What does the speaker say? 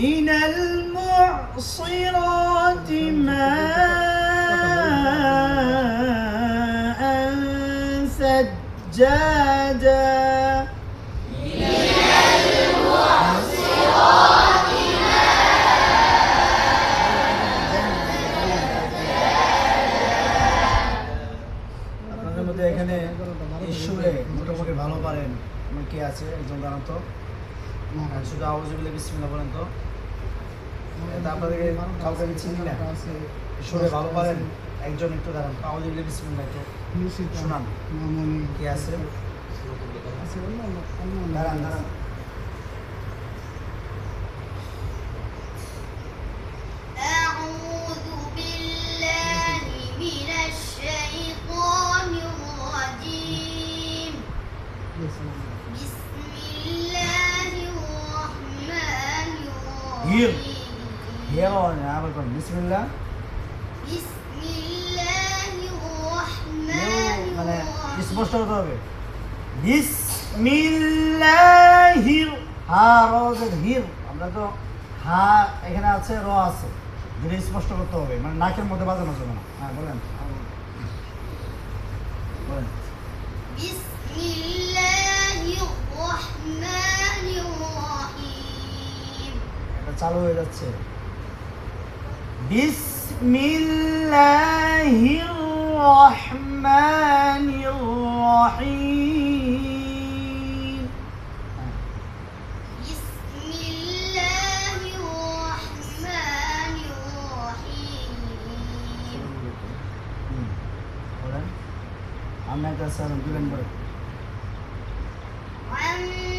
من المعصرات ماء ثجاجا আপনাদের মধ্যে এখানে ঈশ্বরে মোটামুটি ভালো পারেন কে আছে একজন জানান তো শুধু আউযুবিল্লাহি বিসমিল্লাহ বলেন তো এটা আপনাদেরকে কাউকে আমি চিনি না ঈশ্বরে ভালো পারেন একজন একটু দাঁড়ান আউযুবিল্লাহি বিসমিল্লাহ একটু শোনান কে আছে দাঁড়ান দাঁড়ান أعوذ بالله من الشيطان الرجيم بسم الله الرحمن Here. الرحيم হিয়ার আবার কোন বিসমিল্লাহ بسم الله মানে الرحمن স্পষ্ট الرحيم হতে হবে বিসমিল্লাহির হা রজের হির আমরা তো হা এখানে আছে র আছে দুটো স্পষ্ট করতে হবে মানে নাকের মধ্যে বাজানো যাবে না হ্যাঁ বলেন বলেন بسم الله الرحمن الرحيم এটা চালু হয়ে যাচ্ছে বিসমিল্লাহির রহমানির রহিম بسم الله الرحمن الرحيم বলেন আমি একটা স্যার দিবেন বলে عما